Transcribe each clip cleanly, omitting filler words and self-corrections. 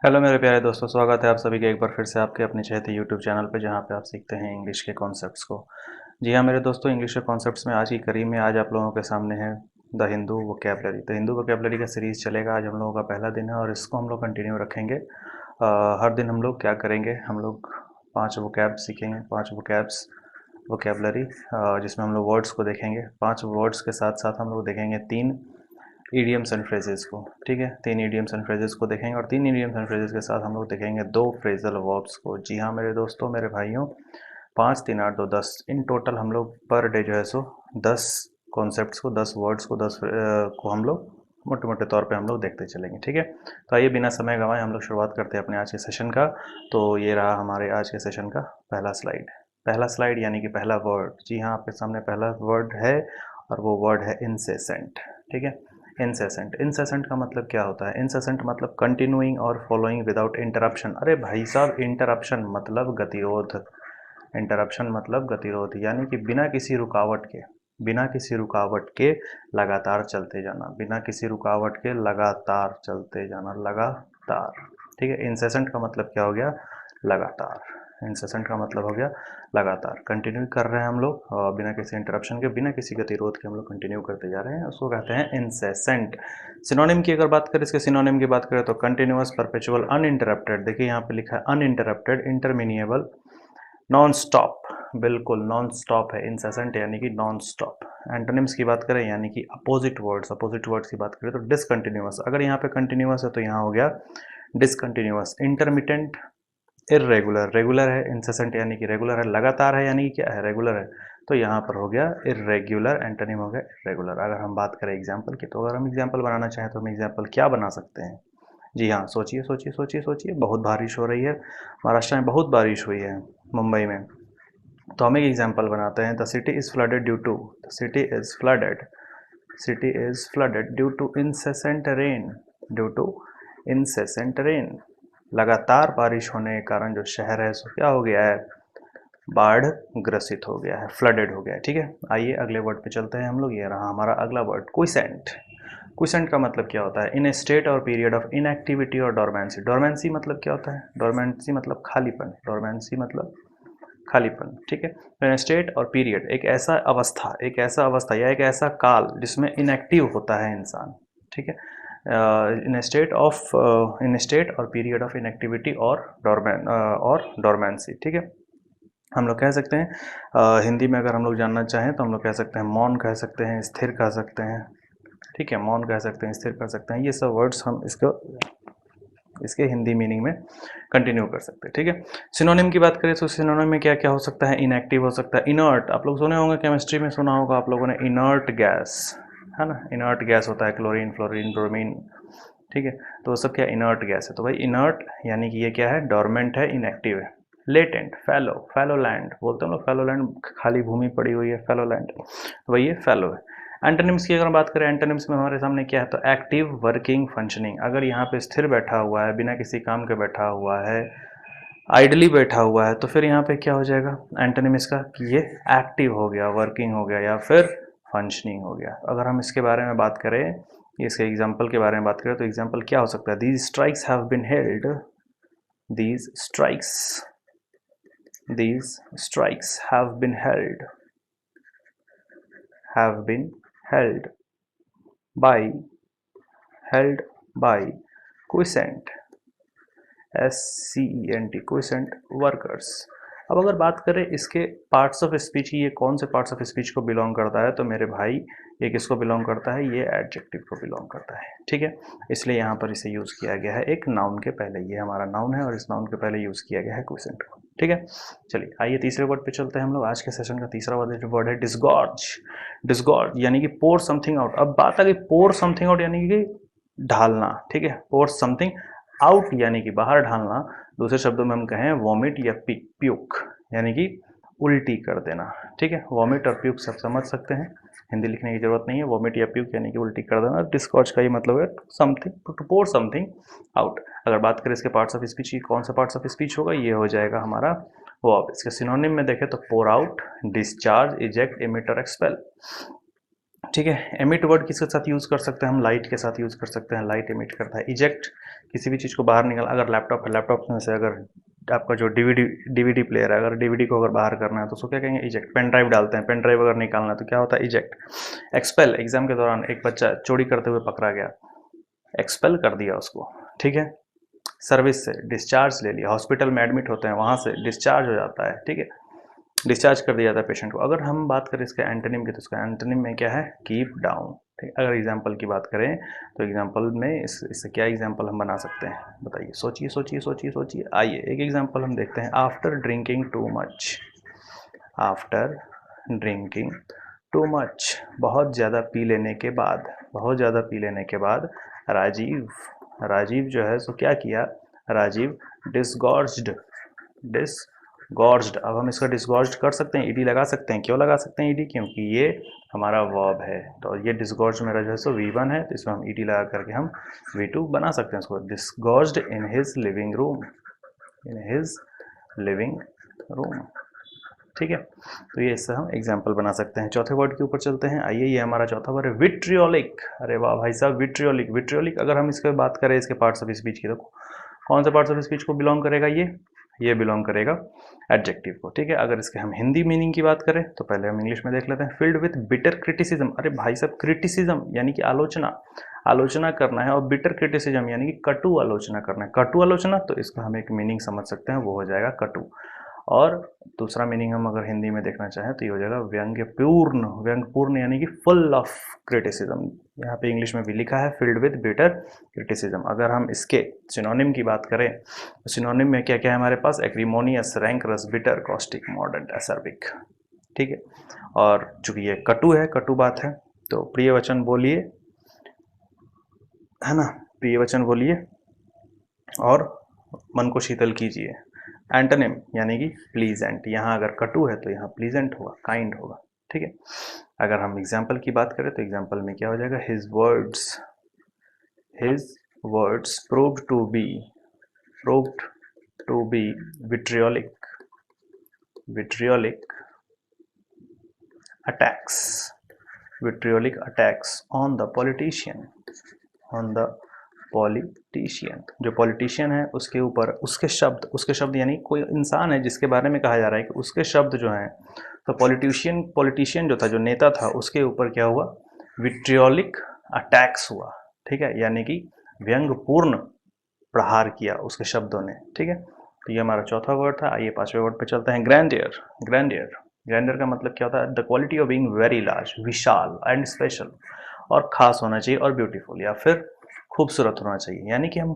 Hello मेरे प्यारे दोस्तों, स्वागत है आप सभी का एक बार फिर से आपके अपने चहेते यूट्यूब चैनल पे, जहाँ पे आप सीखते हैं इंग्लिश के कॉन्सेप्ट्स को। जी हाँ मेरे दोस्तों, इंग्लिश के कॉन्सेप्ट्स में आज की कड़ी में आज आप लोगों के सामने है the Hindu vocabulary. The Hindu vocabulary का सीरीज़ चलेगा। आज हम लोगों का पहला दिन है और इसको हम लोग कंटिन्यू रखेंगे। हर दिन हम लोग क्या करेंगे, हम लोग 5 वोकैब सीखेंगे, 5 वोकैब्स वोकैबलरी, जिसमें हम लोग वर्ड्स को देखेंगे। 5 वर्ड्स के साथ साथ हम लोग देखेंगे 3 ईडियम्स एंड फ्रेजेस को। ठीक है, 3 ईडियम्स एंड फ्रेजेस को देखेंगे और 3 ईडियम्स एंड फ्रेजेस के साथ हम लोग देखेंगे 2 फ्रेजल वर्ब्स को। जी हाँ मेरे दोस्तों, मेरे भाइयों, 5 3 8 2 10 इन टोटल हम लोग पर डे जो है सो 10 कॉन्सेप्ट्स को, 10 वर्ड्स को, 10 को हम लोग मोटे मोटे तौर पे हम लोग देखते चलेंगे। ठीक है, तो आइए बिना समय गंवाए हम लोग शुरुआत करते हैं अपने आज के सेशन का। तो ये रहा हमारे आज के सेशन का पहला स्लाइड। पहला स्लाइड यानी कि पहला वर्ड। जी हाँ, आपके सामने पहला वर्ड है और वो वर्ड है इंसेसेंट। ठीक है, इंसेसेंट। इंसेसेंट का मतलब क्या होता है? इंसेसेंट मतलब कंटिन्यूइंग और फॉलोइंग विदाउट इंटरप्शन। अरे भाई साहब, इंटरप्शन मतलब गतिरोध। इंटरप्शन मतलब गतिरोध, यानी कि बिना किसी रुकावट के, बिना किसी रुकावट के लगातार चलते जाना, बिना किसी रुकावट के लगातार चलते जाना, लगातार। ठीक है, इंसेसेंट का मतलब क्या हो गया? लगातार। इंसेसेंट का मतलब हो गया लगातार, कंटिन्यू कर रहे हैं हम लोग बिना किसी इंटरप्शन के, बिना किसी गतिरोध के हम लोग कंटिन्यू करते जा रहे हैं, उसको कहते हैं इंसेसेंट। सिनोनिम की अगर बात करें, इसके सिनोनिम की बात करें तो कंटिन्यूअस, परपेचुअल, अनइंटरप्टेड। देखिए यहाँ पे लिखा है अनइंटरप्टेड, इंटरमिनिएबल, नॉन स्टॉप। बिल्कुल नॉन स्टॉप है इंसेसेंट, यानी कि नॉन स्टॉप। एंटोनिम्स की बात करें यानी कि अपोजिट वर्ड्स, अपोजिट वर्ड्स की बात करें तो डिसकंटिन्यूअस। अगर यहाँ पे कंटिन्यूअस है तो यहाँ हो गया डिसकंटिन्यूअस। Intermittent, irregular. रेगुलर है इंसेसेंट यानी कि रेगुलर है, लगातार है यानी कि क्या है? रेगुलर है। तो यहाँ पर हो गया इरेगुलर, एंटोनिम हो गया इरेगुलर। अगर हम बात करें एग्जाम्पल की, तो अगर हम एग्जाम्पल बनाना चाहें तो हम एग्जाम्पल क्या बना सकते हैं? जी हाँ, सोचिए सोचिए सोचिए सोचिए। बहुत बारिश हो रही है, महाराष्ट्र में बहुत बारिश हुई है, मुंबई में। तो हम एक एग्जाम्पल बनाते हैं, the city is flooded due to, the city is flooded, city is flooded due to incessant rain, due to incessant rain. लगातार बारिश होने के कारण जो शहर है सो क्या हो गया है? बाढ़ ग्रसित हो गया है, फ्लडेड हो गया है। ठीक है, आइए अगले वर्ड पे चलते हैं हम लोग। ये रहा हमारा अगला वर्ड, क्विसेंट। क्विसेंट का मतलब क्या होता है? इन ए स्टेट और पीरियड ऑफ इनएक्टिविटी और डोरमेंसी। डोरमेंसी मतलब क्या होता है? डोरमेंसी मतलब खालीपन, डोरमेंसी मतलब खालीपन। ठीक है, इन स्टेट और पीरियड एक ऐसा अवस्था, एक ऐसा अवस्था या एक ऐसा काल जिसमें इनएक्टिव होता है इंसान। ठीक है, इन स्टेट ऑफ, इन स्टेट और पीरियड ऑफ इनएक्टिविटी और डोरमेंसी। ठीक है, हम लोग कह सकते हैं हिंदी में अगर हम लोग जानना चाहें तो हम लोग कह सकते हैं मौन, कह सकते हैं स्थिर, कह सकते हैं। ठीक है, मौन कह सकते हैं, स्थिर कर सकते हैं, ये सब वर्ड्स हम इसको, इसके हिंदी मीनिंग में कंटिन्यू कर सकते हैं। ठीक है, सिनोनिम की बात करें तो सिनोनिम में क्या क्या हो सकता है? इनएक्टिव हो सकता है, इनर्ट। आप लोग सुने होंगे, केमिस्ट्री में सुना होगा आप लोगों ने, इनर्ट गैस, है ना? इनर्ट गैस होता है क्लोरीन, फ्लोरीन, ब्रोमीन। ठीक है, तो वो सब क्या इनर्ट गैस है। तो भाई इनर्ट यानी कि ये क्या है? डोरमेंट है, इनएक्टिव है। लेटेंट, फैलो, फैलो लैंड बोलते हैं लोग, फैलो लैंड, खाली भूमि पड़ी हुई है, फैलो लैंड, तो भाई ये फैलो है। एंटोनिम्स की अगर बात करें, एंटोनिम्स में हमारे सामने क्या है? तो एक्टिव, वर्किंग, फंक्शनिंग। अगर यहाँ पे स्थिर बैठा हुआ है, बिना किसी काम के बैठा हुआ है, आइडली बैठा हुआ है, तो फिर यहाँ पे क्या हो जाएगा एंटोनिम इसका? कि ये एक्टिव हो गया, वर्किंग हो गया, या फिर फंक्शनिंग हो गया। अगर हम इसके बारे में बात करें, इसके एग्जाम्पल के बारे में बात करें, तो एग्जाम्पल क्या हो सकता है? These strikes have been held, these strikes, these strikes have been held by, held by quiescent, SCENT, quiescent workers। अब अगर बात करें इसके पार्ट्स ऑफ स्पीच की, ये कौन से पार्ट्स ऑफ स्पीच को बिलोंग करता है, तो मेरे भाई ये किसको बिलोंग करता है? ये एडजेक्टिव को बिलोंग करता है। ठीक है, इसलिए यहाँ पर इसे यूज़ किया गया है एक नाउन के पहले। ये हमारा नाउन है और इस नाउन के पहले यूज़ किया गया है क्विसेंट को। ठीक है, चलिए आइए तीसरे वर्ड पे चलते हैं हम लोग। आज के सेशन का तीसरा वर्ड है डिसगॉर्ज। डिसगॉर्ज यानी कि पोर समथिंग आउट। अब बात आ गई पोर समथिंग आउट यानी कि ढालना। ठीक है, पोर समथिंग आउट यानी कि बाहर ढालना। दूसरे शब्दों में हम कहें वॉमिट या प्यूक, यानी कि उल्टी कर देना। ठीक है, वॉमिट और प्यूक सब समझ सकते हैं, हिंदी लिखने की जरूरत नहीं है। वॉमिट या प्यूक यानी कि उल्टी कर देना। डिस्कॉर्ज का ये मतलब है something, to pour something out. अगर बात करें इसके पार्ट्स ऑफ स्पीच की, कौन सा पार्ट्स ऑफ स्पीच होगा? ये हो जाएगा हमारा वर्ब। इसके सिनोनिम में देखें तो pour out, discharge, eject, emit और एक्सपेल। ठीक है। एमिट वर्ड किसके साथ यूज़ कर सकते हैं हम? लाइट के साथ यूज़ कर सकते हैं, लाइट एमिट करता है। इजेक्ट किसी भी चीज़ को बाहर निकाल, अगर लैपटॉप है, लैपटॉप में से अगर आपका जो डीवीडी प्लेयर है, अगर डीवीडी को अगर बाहर करना है तो उसको क्या कहेंगे? इजेक्ट। पेन ड्राइव डालते हैं, पेन ड्राइव अगर निकालना है तो क्या होता है? इजेक्ट। एक्सपेल, एग्जाम के दौरान एक बच्चा चोरी करते हुए पकड़ा गया, एक्सपेल कर दिया उसको, ठीक है। सर्विस से डिस्चार्ज ले लिया, हॉस्पिटल में एडमिट होते हैं वहाँ से डिस्चार्ज हो जाता है, ठीक है, डिस्चार्ज कर दिया जाता है पेशेंट को। अगर हम बात करें इसके एंटोनिम की तो इसका एंटोनिम में क्या है? कीप डाउन, ठीक। अगर एग्जाम्पल की बात करें तो एग्जाम्पल में इससे क्या एग्जाम्पल हम बना सकते हैं? बताइए, सोचिए सोचिए सोचिए सोचिए। आइए एक एग्जाम्पल हम देखते हैं। After drinking too much, after drinking too much, बहुत ज़्यादा पी लेने के बाद, बहुत ज़्यादा पी लेने के बाद राजीव, राजीव जो है सो क्या किया? राजीव डिसगॉर्ज्ड, डिसगॉर्ज्ड। अब हम इसका डिसगॉर्ज्ड कर सकते हैं, ईडी लगा सकते हैं। क्यों लगा सकते हैं ईडी? क्योंकि ये हमारा वर्ब है। तो ये डिसगॉर्ज्ड मेरा जो है सो V1 है, तो इसमें हम ईडी लगा करके हम V2 बना सकते हैं इसको। Disgorged in his living room, in his living room, ठीक है। तो ये इससे हम एग्जाम्पल बना सकते हैं। चौथे वर्ड के ऊपर चलते हैं। आइए, ये हमारा चौथा वर्ड है विट्रियोलिक। अरे वाह भाई साहब, विट्रियोलिक। विट्रियोलिक अगर हम इसके बात करें, इसके पार्ट्स ऑफ स्पीच की, तो कौन से पार्ट्स ऑफ स्पीच को बिलोंग करेगा? ये बिलोंग करेगा एडजेक्टिव को, ठीक है। अगर इसके हम हिंदी मीनिंग की बात करें तो पहले हम इंग्लिश में देख लेते हैं। Filled with bitter criticism. अरे भाई साहब, क्रिटिसिज्म यानी कि आलोचना, आलोचना करना है, और बिटर क्रिटिसिज्म यानी कि कटु आलोचना करना है। कटु आलोचना, तो इसका हम एक मीनिंग समझ सकते हैं, वो हो जाएगा कटु। और दूसरा मीनिंग हम अगर हिंदी में देखना चाहें तो ये हो जाएगा व्यंग्यपूर्ण। व्यंग्यपूर्ण यानी कि फुल ऑफ क्रिटिसिज्म। यहाँ पे इंग्लिश में भी लिखा है फिल्ड विद बिटर क्रिटिसिज्म। अगर हम इसके सिनोनिम की बात करें तो सिनोनिम में क्या क्या है हमारे पास? एक्रीमोनियस, रैंकरस, बिटर, कॉस्टिक, मॉडर्न, एसर्बिक, ठीक है। और चूंकि ये कटु है, कटु बात है, तो प्रिय वचन बोलिए, है ना, प्रिय वचन बोलिए और मन को शीतल कीजिए। एंटोनिम यानी कि प्लीजेंट। यहाँ अगर कटु है तो यहाँ प्लीजेंट होगा, काइंड होगा, ठीक है। अगर हम एग्जाम्पल की बात करें तो एग्जाम्पल में क्या हो जाएगा? His words proved to be vitriolic, attacks, vitriolic attacks on the politician, on the politician. जो पॉलिटिशियन है उसके ऊपर उसके शब्द यानी कोई इंसान है जिसके बारे में कहा जा रहा है कि उसके शब्द जो हैं, तो पॉलिटिशियन जो था, जो नेता था, उसके ऊपर क्या हुआ? विट्रियोलिक अटैक्स हुआ, ठीक है, यानी कि व्यंग्यपूर्ण प्रहार किया उसके शब्दों ने, ठीक है। तो ये हमारा चौथा वर्ड था। आइए पांचवें वर्ड पे चलते हैं। ग्रैंडियर। ग्रैंडियर का मतलब क्या होता है? The quality of being very large, Vishal and special, और खास होना चाहिए, और ब्यूटीफुल या फिर खूबसूरत होना चाहिए। यानी कि हम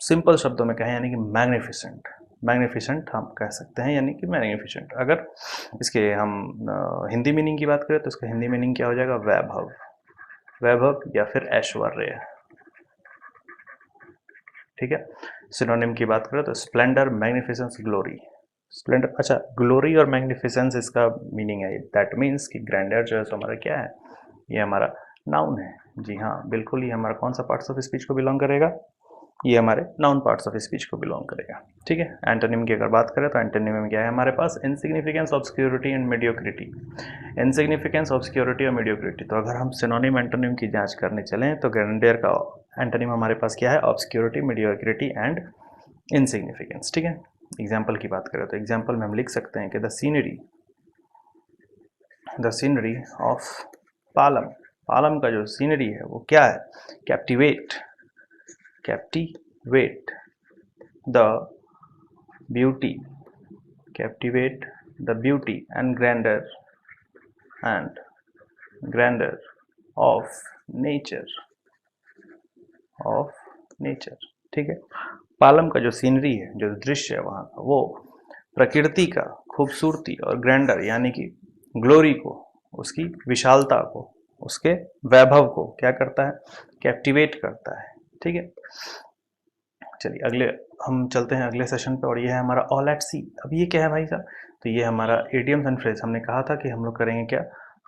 सिंपल शब्दों में कहें यानी कि मैग्निफिसेंट, मैग्निफिसेंट हम कह सकते हैं, यानी कि मैग्निफिसेंट। अगर इसके हम हिंदी मीनिंग की बात करें तो इसका हिंदी मीनिंग क्या हो जाएगा? वैभव, वैभव या फिर ऐश्वर्य, ठीक है। सिनोनिम की बात करें तो स्प्लेंडर, मैग्निफिसेंस, ग्लोरी। स्प्लेंडर, अच्छा, ग्लोरी और मैग्निफिसेंस इसका मीनिंग है। दैट मीन्स कि ग्रैंडर जो है तो हमारा क्या है? ये हमारा नाउन है। जी हाँ, बिल्कुल। ये हमारा कौन सा पार्ट्स ऑफ स्पीच को बिलोंग करेगा? ये हमारे नाउन पार्ट्स ऑफ स्पीच को बिलोंग करेगा, ठीक है। एंटोनिम की अगर बात करें तो एंटोनिम में क्या है हमारे पास? Insignificance, obscurity and mediocrity. Insignificance, obscurity और मीडियोक्रिटी। तो अगर हम सिनोनिम एंटोनिम की जांच करने चलें तो ग्रैंडियर का एंटोनिम हमारे पास क्या है? ऑब्सक्योरिटी, मीडियोक्रिटी एंड इनसिग्निफिकेंस, ठीक है। एग्जाम्पल की बात करें तो एग्जाम्पल में हम लिख सकते हैं कि the scenery of Palam, Palam का जो सीनरी है वो क्या है? Captivate the beauty, captivate the beauty and grandeur of nature, ठीक है। पालम का जो सीनरी है, जो दृश्य है वहाँ का, वो प्रकृति का खूबसूरती और ग्रैंडर यानी कि ग्लोरी को, उसकी विशालता को, उसके वैभव को क्या करता है? कैप्टिवेट करता है, ठीक है। चलिए अगले हम चलते हैं अगले सेशन पे, और ये है हमारा ऑल एट सी। अब ये क्या है भाई साहब? तो ये हमारा इडियम्स एंड फ्रेज। हमने कहा था कि हम लोग करेंगे क्या?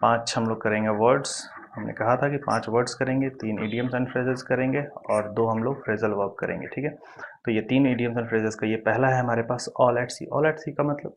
5 हम लोग करेंगे वर्ड्स। हमने कहा था कि 5 वर्ड्स करेंगे, 3 इडियम्स एंड फ्रेजेस करेंगे और 2 हम लोग फ्रेजल वर्ब करेंगे, ठीक है। तो ये 3 इडियम्स एंड फ्रेजेस का ये पहला है हमारे पास all at sea. All at sea का मतलब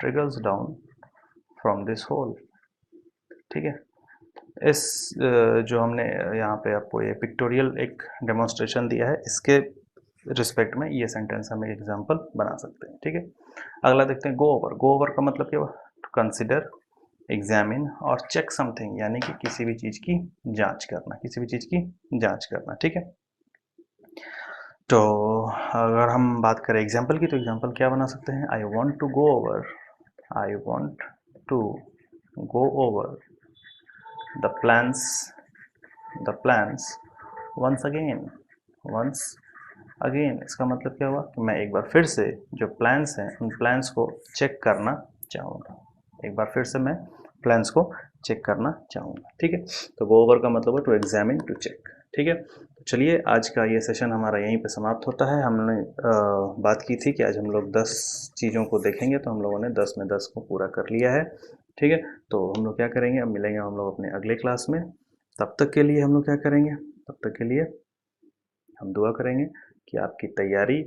trickles down from this hole। ठीक है, इस जो हमने यहाँ पे आपको ये पिक्टोरियल एक डेमोन्स्ट्रेशन दिया है, इसके रिस्पेक्ट में ये सेंटेंस हम एक एग्जांपल बना सकते हैं। ठीक है, अगला देखते हैं, गो ओवर। गो ओवर का मतलब क्या हुआ? टू कंसिडर, एग्जामिन और चेक समथिंग, यानी कि किसी भी चीज़ की जांच करना, किसी भी चीज़ की जांच करना। ठीक है, तो अगर हम बात करें एग्जाम्पल की, तो एग्जाम्पल क्या बना सकते हैं? I want to go over, I want to go over the plans once again, once again. इसका मतलब क्या हुआ कि मैं एक बार फिर से जो प्लान्स हैं उन प्लान्स को चेक करना चाहूँगा, एक बार फिर से मैं प्लान्स को चेक करना चाहूँगा। ठीक है, तो गो ओवर का मतलब है टू एग्जामिन, टू चेक। ठीक है, तो चलिए आज का ये सेशन हमारा यहीं पे समाप्त होता है। हमने बात की थी कि आज हम लोग 10 चीज़ों को देखेंगे, तो हम लोगों ने 10 में 10 को पूरा कर लिया है। ठीक है, तो हम लोग क्या करेंगे, अब मिलेंगे हम लोग अपने अगले क्लास में। तब तक के लिए हम लोग क्या करेंगे, तब तक के लिए हम दुआ करेंगे कि आपकी तैयारी,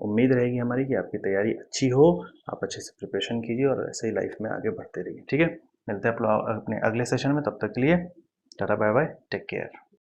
उम्मीद रहेगी हमारी कि आपकी तैयारी अच्छी हो, आप अच्छे से प्रिपरेशन कीजिए और ऐसे ही लाइफ में आगे बढ़ते रहिए। ठीक है, मिलते हैं आप लोग अपने अगले सेशन में। तब तक के लिए tata bye bye, take care.